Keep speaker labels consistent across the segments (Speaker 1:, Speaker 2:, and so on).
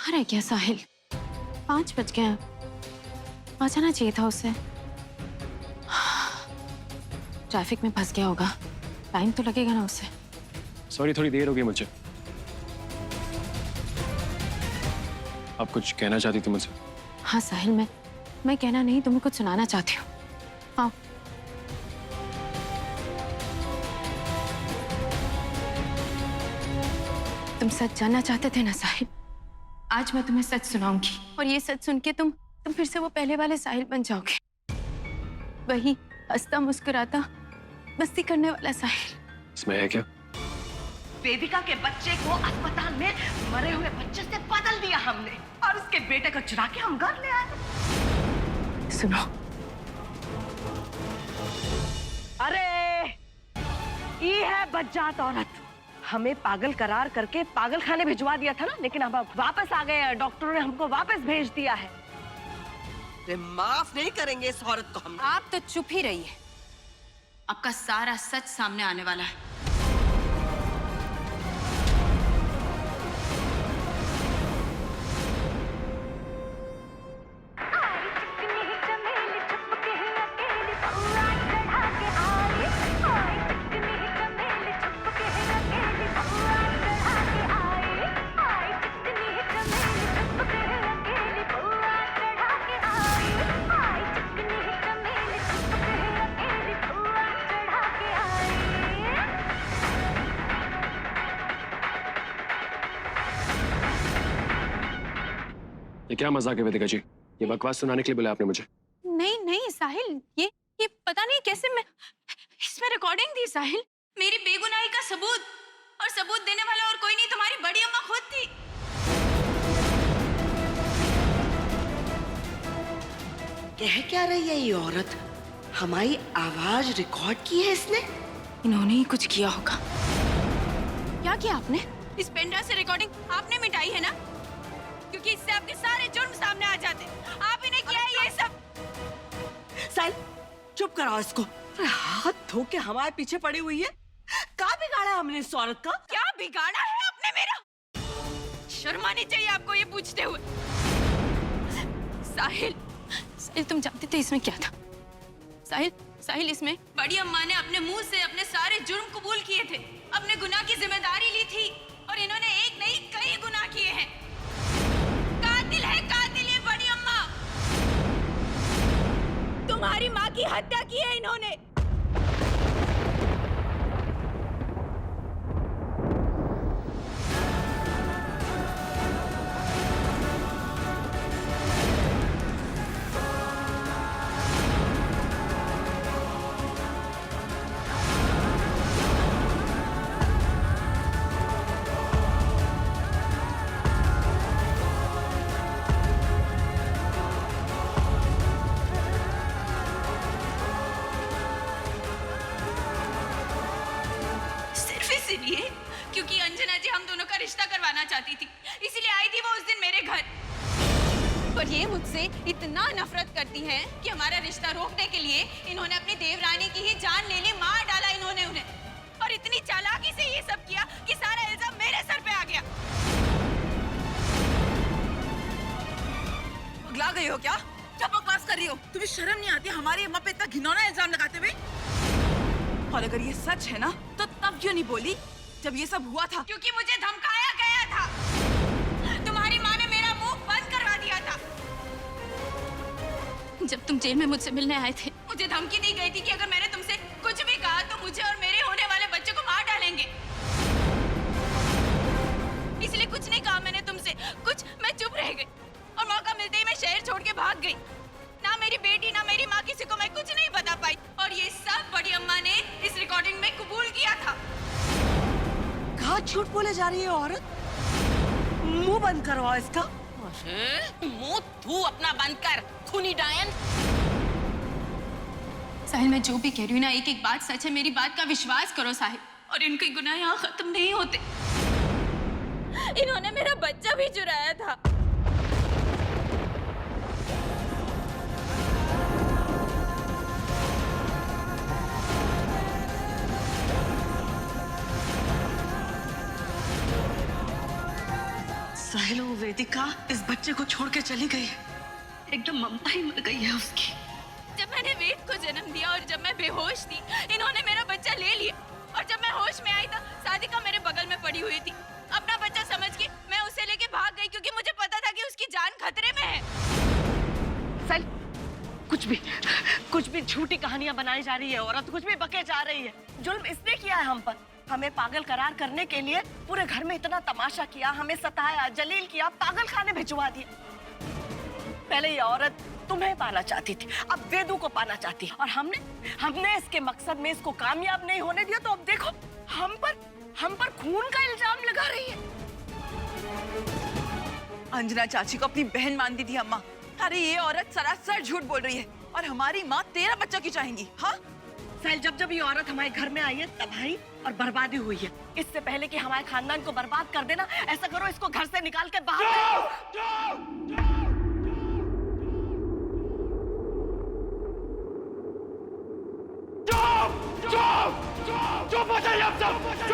Speaker 1: कहाँ रह गया साहिल? 5 बज गए हैं। आ जाना चाहिए था उसे। ट्रैफिक में फंस गया होगा। टाइम तो लगेगा ना उसे।
Speaker 2: सॉरी, थोड़ी देर हो गई मुझे। आप कुछ कहना चाहती थी मुझसे?
Speaker 1: हाँ साहिल, मैं कहना नहीं, तुम्हें कुछ सुनाना चाहती हूँ। हाँ, तुम सच जानना चाहते थे ना साहिल? आज मैं तुम्हें सच सुनाऊंगी और ये सच सुन के तुम फिर से वो पहले वाले साहिल बन जाओगे। वही हंसता मुस्कुराता मस्ती करने वाला साहिल।
Speaker 2: इसमें है क्या?
Speaker 3: वेदिका के बच्चे को अस्पताल में मरे हुए बच्चे से बदल दिया हमने और उसके बेटे को चुरा के हम घर ले आए।
Speaker 1: सुनो,
Speaker 3: अरे ये है बज्जात औरत। हमें पागल करार करके पागल खाने भिजवा दिया था ना, लेकिन अब वापस आ गए। डॉक्टरों ने हमको वापस भेज दिया है।
Speaker 4: माफ नहीं करेंगे इस औरत को हम।
Speaker 1: आप तो चुप ही रहिए। आपका सारा सच सामने आने वाला है।
Speaker 2: ये क्या मजाक है वेदिका जी? ये बकवास सुनाने के लिए बुलाया आपने मुझे?
Speaker 1: नहीं साहिल, ये पता नहीं कैसे मैं इसमें रिकॉर्डिंग थी साहिल। मेरी बेगुनाही का सबूत, और सबूत देने वाला और कोई नहीं, तुम्हारी बड़ी अम्मा खुद थी।
Speaker 4: कह क्या रही है ये औरत? हमारी आवाज रिकॉर्ड की है इसने?
Speaker 1: इन्होंने ही कुछ किया होगा। क्या किया आपने? इस पेनड्राइव से रिकॉर्डिंग आपने मिटाई है ना? क्योंकि इससे आपके सारे जुर्म सामने आ जाते। आप ही ने किया है ये सब।
Speaker 4: साहिल चुप कराओ इसको। हाथ धो के हमारे पीछे पड़ी हुई है। क्या बिगाड़ा हमने इस औरत का?
Speaker 1: क्या बिगाड़ा है आपने मेरा? शर्म आनी चाहिए आपको ये पूछते हुए। साहिल तुम जानते थे इसमें क्या था? साहिल इसमें बड़ी अम्मा ने अपने मुंह से अपने सारे जुर्म कबूल किए थे, अपने गुनाह की जिम्मेदारी ली थी, और इन्होंने एक नहीं कई गुनाह किए हैं। कातिल है कातिल ये बड़ी अम्मा। तुम्हारी माँ की हत्या की है इन्होंने। इसलिए क्योंकि अंजना जी हम दोनों का रिश्ता करवाना चाहती थी, इसीलिए आई थी वो उस दिन मेरे घर। पर ये मुझसे इतना नफरत करती हैं कि हमारा रिश्ता रोकने के लिए इन्होंने अपनी देवरानी की ही जान ले ली, मार डाला इन्होंने उन्हें, और इतनी चालाकी से ये सब किया कि सारा इल्जाम मेरे सर पे आ गया।
Speaker 5: पगला गई हो क्या? क्या बकवास कर रही हो? तुम्हें शर्म नहीं आती हमारी अम्मा पे इतना घिनौना इल्जाम लगाते हुए? और अगर ये सच है ना तो तब क्यों नहीं बोली जब ये सब हुआ था?
Speaker 1: क्योंकि मुझे धमकाया गया था। तुम्हारी माँ ने मेरा मुंह बंद करवा दिया था। जब तुम जेल में मुझसे मिलने आए थे, मुझे धमकी दी गई थी कि अगर मैंने तुमसे कुछ भी कहा तो मुझे और मेरे होने वाले बच्चे को मार डालेंगे। इसलिए कुछ नहीं कहा मैंने तुमसे, मैं चुप रह गई, और मौका मिलते ही मैं शहर छोड़ के भाग गई। ना मेरी बेटी ना मेरी माँ, किसी को मैं कुछ नहीं बता पाई, और ये सब बड़ी अम्मा ने इस रिकॉर्डिंग में कबूल किया था।
Speaker 4: कहाँ झूठ बोले जा रही है औरत? मुंह बंद करवाओ इसका।
Speaker 5: मुंह तू अपना बंद कर, खूनी डायन।
Speaker 1: साहिल मैं जो भी कह रही हूँ ना, एक एक बात सच है, मेरी बात का विश्वास करो साहिल, और इनके गुनाह यहाँ खत्म नहीं होते। इन्होंने मेरा बच्चा भी चुराया था।
Speaker 4: साहिल, वो वेदिका इस बच्चे को छोड़ के चली गई है। एकदम ममता ही मर गई है उसकी।
Speaker 1: जब मैंने वेद को जन्म दिया और जब मैं बेहोश थी, इन्होंने मेरा बच्चा ले लिया। और जब मैं होश में आई तो सादिका मेरे बगल में पड़ी हुई थी। अपना बच्चा समझ के मैं उसे लेके भाग गई क्योंकि मुझे पता था कि उसकी जान खतरे में है।
Speaker 3: साहिल, कुछ भी झूठी कहानियां बनाई जा रही है, औरत कुछ भी बके जा रही है। जुल्म इसने किया है हम पर, हमें पागल करार करने के लिए पूरे घर में इतना तमाशा किया, हमें सताया, जलील किया, पागल खाने भिजवा दिया। पहले ये औरत तुम्हें पाना चाहती थी, अब वेदू को पाना चाहती है। और हमने इसके मकसद में इसको कामयाब नहीं होने दिया, तो अब देखो हम पर खून का इल्जाम लगा रही है।
Speaker 5: अंजना चाची को अपनी बहन मानती थी अम्मा। अरे ये औरत सरासर झूठ बोल रही है। और हमारी माँ तेरा बच्चा क्यों चाहेंगी? हाँ
Speaker 3: साहिल, जब ये औरत हमारे घर में आई है, तबाही और बर्बादी हुई है। इससे पहले कि हमारे खानदान को बर्बाद कर देना, ऐसा करो इसको घर से निकाल के बाहर।
Speaker 2: चुप हो जाइए आप सब, चुप।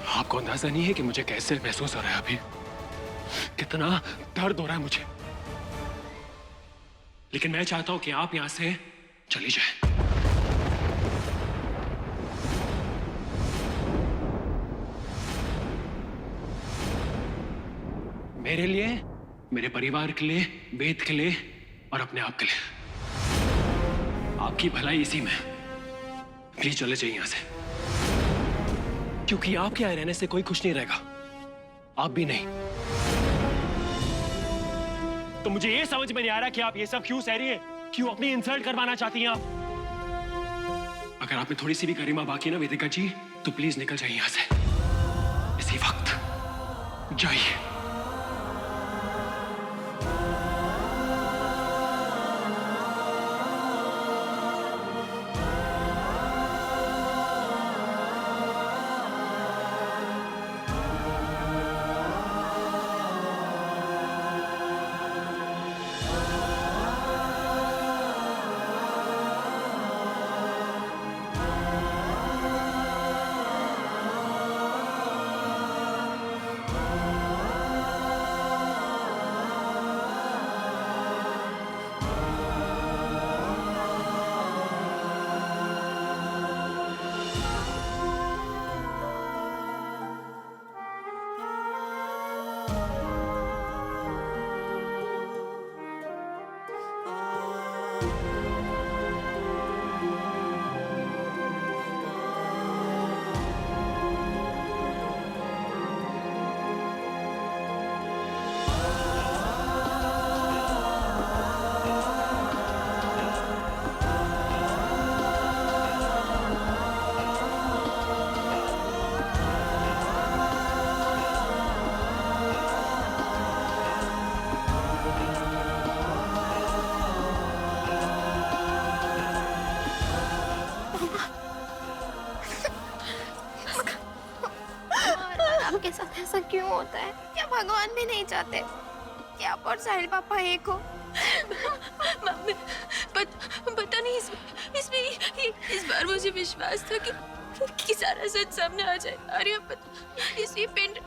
Speaker 2: आपको अंदाजा नहीं है कि मुझे कैसे महसूस हो रहा है अभी, कितना दर्द हो रहा है मुझे। लेकिन मैं चाहता हूं कि आप यहां से चली जाए। मेरे लिए, मेरे परिवार के लिए, वेद के लिए और अपने आप के लिए। आपकी भलाई इसी में। प्लीज चले जाइए यहां से, क्योंकि आपके यहां रहने से कोई खुश नहीं रहेगा, आप भी नहीं। तो मुझे ये समझ में नहीं आ रहा कि आप ये सब क्यों सह रही हैं, क्यों अपनी इंसल्ट करवाना चाहती हैं आप। अगर आप में थोड़ी सी भी गरिमा बाकी ना वेदिका जी, तो प्लीज निकल जाइए यहां से इसी वक्त, जाइए।
Speaker 6: आपके साथ ऐसा क्यों होता है? क्या भगवान भी नहीं चाहते कि आप और साहिल पापा एक हो?
Speaker 1: पता नहीं, इस बार मुझे विश्वास था कि सारा सच सामने आ जाए। अरे इसी पिंड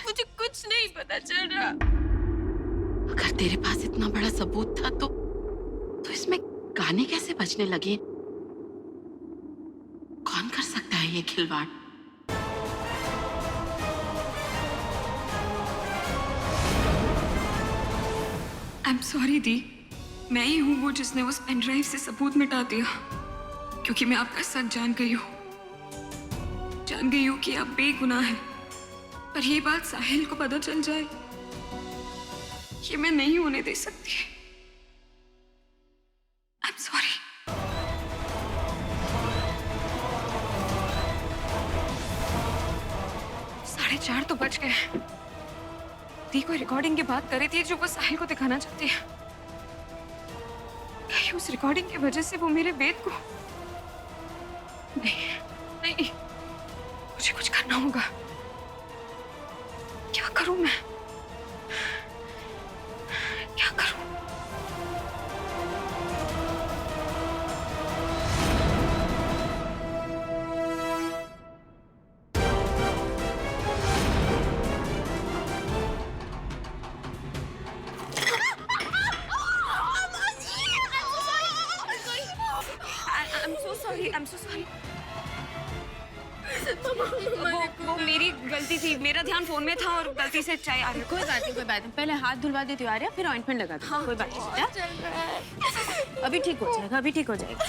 Speaker 1: मुझे कुछ नहीं पता चल रहा।
Speaker 7: अगर तेरे पास इतना बड़ा सबूत था तो इसमें गाने कैसे बजने लगे? कौन कर सकता है ये खिलवाड़?
Speaker 8: I'm sorry दी, मैं ही हूँ वो जिसने उस पेन ड्राइव से सबूत मिटा दिया, क्योंकि मैं आपका सच जान गई हूँ कि आप बेगुनाह हैं। पर ये बात साहिल को पता चल जाए, ये मैं नहीं होने दे सकती। I'm sorry। 4:30 तो बज गए। दी कोई रिकॉर्डिंग की बात कर रही थी जो वो साहिल को दिखाना चाहती है। कहीं उस रिकॉर्डिंग की वजह से वो मेरे वेद को नहीं, मुझे कुछ करना होगा। क्या करूं मैं? क्या करूं? I am so sorry. वो मेरी गलती थी, मेरा ध्यान फोन में था और गलती से चाय आ रही।
Speaker 1: कोई बात नहीं, कोई बात नहीं। पहले हाथ धुलवा देती हूँ आर्या, फिर ऑइंटमेंट लगा दो। हाँ, कोई बात नहीं बेटा, अभी ठीक हो जाएगा, अभी ठीक हो जाएगा।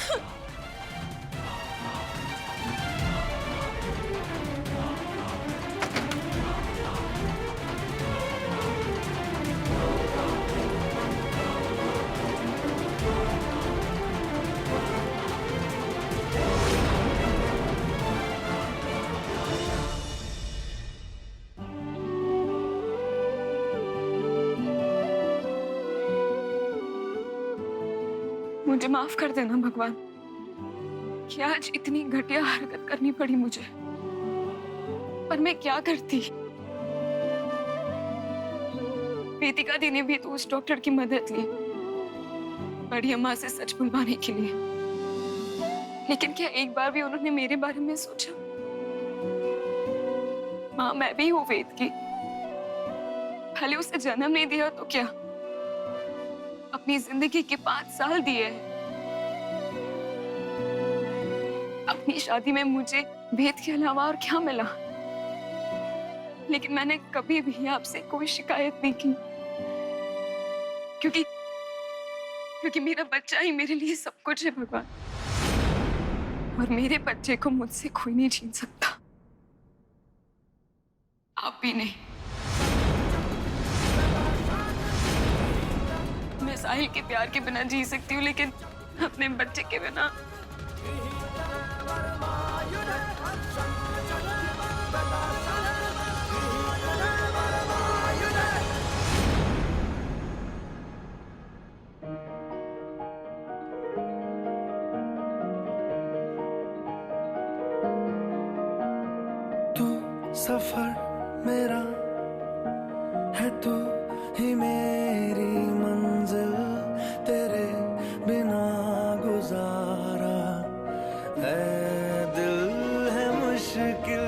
Speaker 8: मुझे माफ कर देना भगवान कि आज इतनी घटिया हरकत करनी पड़ी मुझे, पर मैं क्या करती। वेदिका दी ने भी तो उस डॉक्टर की मदद ली बड़ी अम्मा से सच बुलवाने के लिए, लेकिन क्या एक बार भी उन्होंने मेरे बारे में सोचा? माँ, मैं भी हूँ वेद की, भले उसे जन्म नहीं दिया तो क्या, अपनी जिंदगी के 5 साल दिए हैं। अपनी शादी में मुझे भेद के अलावा और क्या मिला? लेकिन मैंने कभी भी आपसे कोई शिकायत नहीं की, क्योंकि मेरा बच्चा ही मेरे लिए सब कुछ है भगवान, और मेरे बच्चे को मुझसे कोई नहीं छीन सकता, आप भी नहीं। मैं साहिल के प्यार के बिना जी सकती हूँ, लेकिन अपने बच्चे के बिना।
Speaker 9: तू सफर मेरा है, तू ही मेरी मंजिल, तेरे बिना गुजारा है दिल है मुश्किल,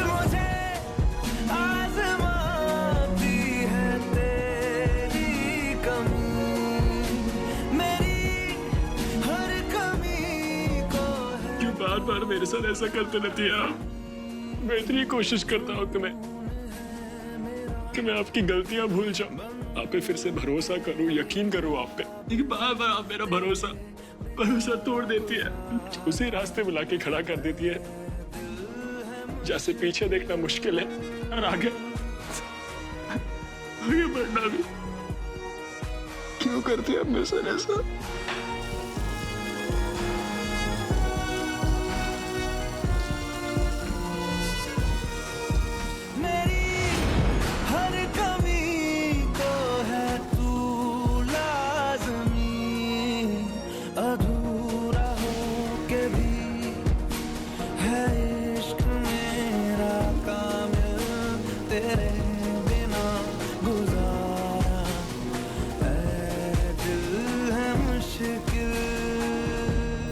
Speaker 9: मुझे आजमाती है तेरी कमी, मेरी हर कमी को है।
Speaker 2: क्यों बार बार मेरे साथ ऐसा करते रहती है आप? मैं इतनी कोशिश करता हूँ कि मैं आपकी गलतियां भूल जाऊं, आप पे फिर से भरोसा करूं, यकीन करूं आप पे, लेकिन बार बार आप मेरा भरोसा तोड़ देती है, उसी रास्ते बुला के खड़ा कर देती है जैसे पीछे देखना मुश्किल है और आगे बढ़ना भी। क्यों करती है मेरे साथ ऐसा?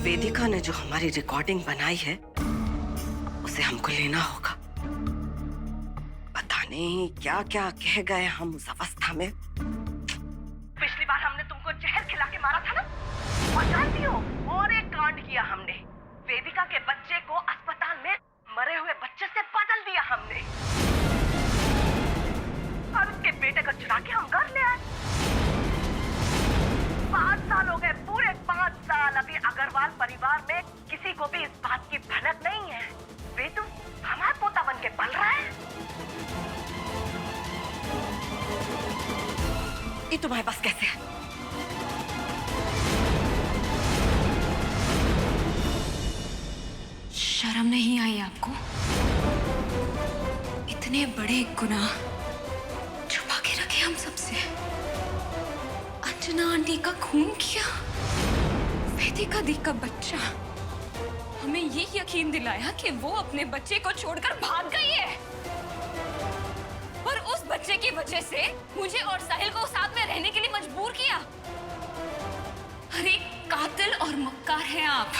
Speaker 3: वेदिका ने जो हमारी रिकॉर्डिंग बनाई है उसे हमको लेना होगा। पता नहीं क्या क्या कह गए हम उस अवस्था में। पिछली बार हमने तुमको जहर खिला के मारा था ना, और जानती हो और एक कांड किया हमने, वेदिका के बच्चे को अस्पताल में मरे हुए बच्चे से बदल दिया हमने, और उसके बेटे को चुरा के हम घर ले आए। 5 साल हो गए, पूरे 5 साल। अभी अग्रवाल परिवार में किसी को भी इस बात की भनक नहीं है। वेदु हमारा पोता बन के पल रहा है। ये तुम्हारे पास कैसे है?
Speaker 8: शर्म नहीं आई आपको? इतने बड़े गुनाह छुपा के रखे हम सबसे। अंजना आंटी का खून किया, वेदिका दी का बच्चा, हमें ये यकीन दिलाया कि वो अपने बच्चे को छोड़कर भाग गई है, और उस बच्चे की वजह से मुझे और साहिल को साथ में रहने के लिए मजबूर किया। अरे कातिल और मक्कार हैं आप।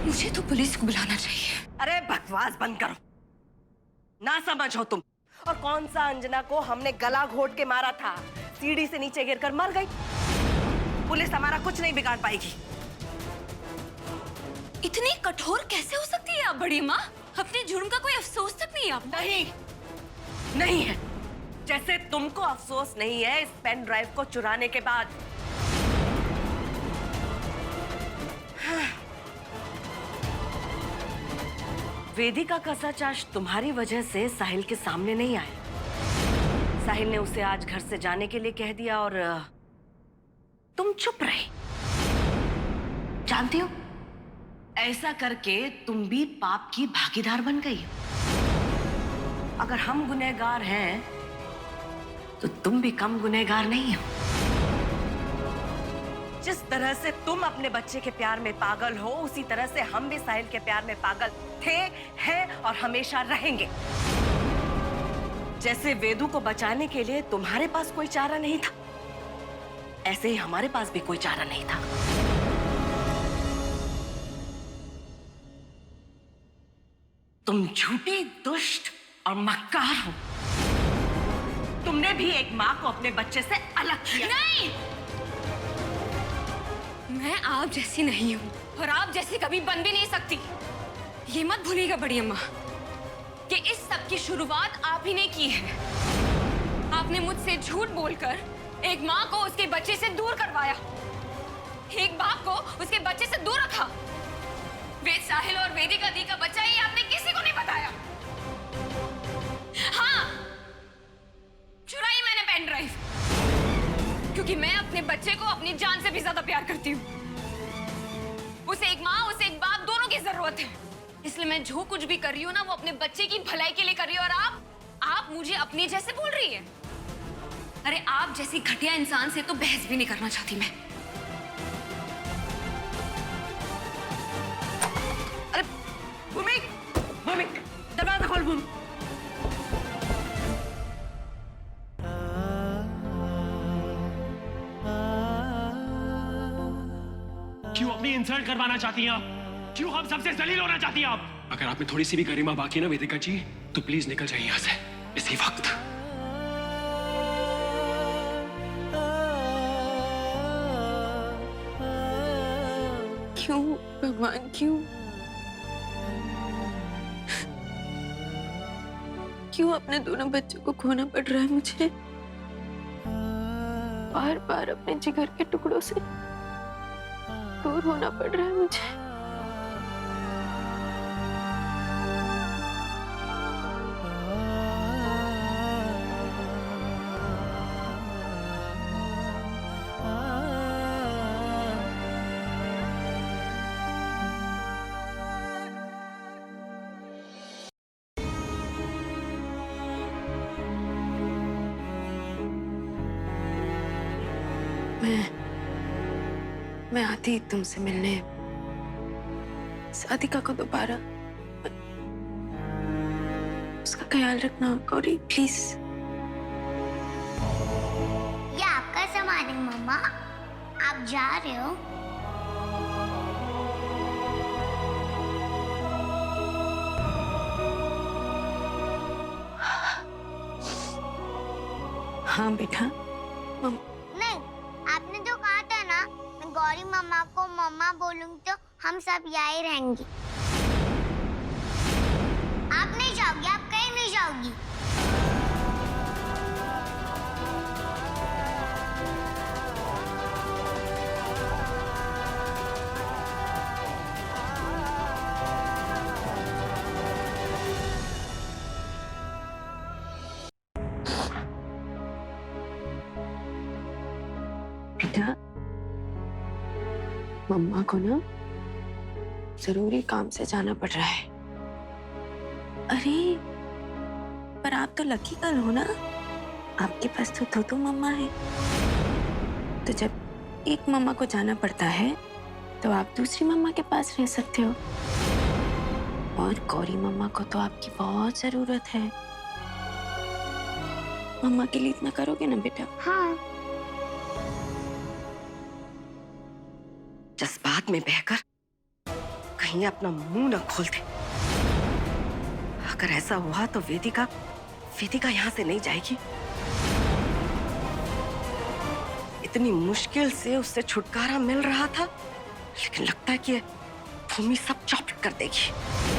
Speaker 8: मुझे तो पुलिस को बुलाना चाहिए।
Speaker 3: अरे बकवास बंद करो, ना समझ हो तुम। और कौन सा अंजना को हमने गला घोट के मारा था, सीढ़ी से नीचे गिरकर मर गई। पुलिस हमारा कुछ नहीं बिगाड़ पाएगी।
Speaker 8: इतनी कठोर कैसे हो सकती है आप बड़ी माँ? अपने जुर्म का कोई अफसोस तक नहीं है आपको?
Speaker 3: नहीं, नहीं है। जैसे तुमको अफसोस नहीं है इस पेन ड्राइव को चुराने के बाद। वेदिका का सच आज तुम्हारी वजह से साहिल के सामने नहीं आया। साहिल ने उसे आज घर से जाने के लिए कह दिया और तुम चुप रहे। जानती हो, ऐसा करके तुम भी पाप की भागीदार बन गई हो। अगर हम गुनहगार हैं, तो तुम भी कम गुनहगार नहीं हो। जिस तरह से तुम अपने बच्चे के प्यार में पागल हो, उसी तरह से हम भी साहिल के प्यार में पागल थे, हैं और हमेशा रहेंगे। जैसे वेदू को बचाने के लिए तुम्हारे पास कोई चारा नहीं था, ऐसे ही हमारे पास भी कोई चारा नहीं था। तुम झूठी, दुष्ट और मक्कार हो। तुमने भी एक माँ को अपने बच्चे से अलग किया।
Speaker 8: नहीं, मैं आप जैसी नहीं हूँ और आप जैसी कभी बन भी नहीं सकती। ये मत भूलिएगा बड़ी अम्मा कि इस सब की शुरुआत आप ही ने की है। आपने मुझसे झूठ बोलकर एक माँ को उसके बच्चे से दूर करवाया, एक बाप को उसके बच्चे से दूर रखा। वेद, साहिल और वेदिका दी का बच्चा ही आपने किसी को नहीं बताया। हाँ, चुराई मैंने पेन ड्राइव, क्योंकि मैं अपने बच्चे को अपनी जान से भी ज्यादा प्यार करती हूँ। उसे एक माँ, उसे एक बाप, दोनों की जरूरत है। इसलिए मैं जो कुछ भी कर रही हूँ ना, वो अपने बच्चे की भलाई के लिए कर रही हूँ। और आप मुझे अपने जैसे बोल रही है। अरे आप जैसी घटिया इंसान से तो बहस भी नहीं करना चाहती मैं।
Speaker 3: अरे भूमि, भूमि, दरवाजा खोल भूमि।
Speaker 2: क्यों अपनी इंसल्ट करवाना चाहती हैं आप? क्यों हम सबसे जलील होना चाहती हैं आप? अगर आप में थोड़ी सी भी गरिमा बाकी है ना वेदिका जी, तो प्लीज निकल जाइए यहाँ से इसी वक्त।
Speaker 7: क्यों भगवान, क्यों क्यों अपने दोनों बच्चों को खोना पड़ रहा है मुझे? बार बार अपने जिगर के टुकड़ों से दूर होना पड़ रहा है मुझे। मैं आती तुमसे मिलने, सादिका को दोबारा। उसका ख्याल रखना गौरी, प्लीज।
Speaker 10: ये आपका सामान है मम्मा, आप जा रहे हो?
Speaker 7: हाँ बेटा।
Speaker 10: नहीं, आपने जो कहा था ना, मैं गौरी मम्मा को मम्मा बोलूंगी तो हम सब यहीं रहेंगे। आप नहीं जाओगी, आप कहीं नहीं जाओगी।
Speaker 7: बेटा, मम्मा को ना जरूरी काम से जाना पड़ रहा है। अरे पर आप तो लकी गर्ल हो ना, आपके पास तो दो मम्मा है। तो जब एक मम्मा को जाना पड़ता है तो आप दूसरी मम्मा के पास रह सकते हो। और गौरी मम्मा को तो आपकी बहुत जरूरत है। मम्मा के लिए इतना करोगे ना बेटा?
Speaker 10: हाँ।
Speaker 3: जज्बात में बहकर कहीं अपना मुंह न खोल दे। अगर ऐसा हुआ तो वेदिका यहाँ से नहीं जाएगी। इतनी मुश्किल से उससे छुटकारा मिल रहा था, लेकिन लगता है कि भूमि सब चौपट कर देगी।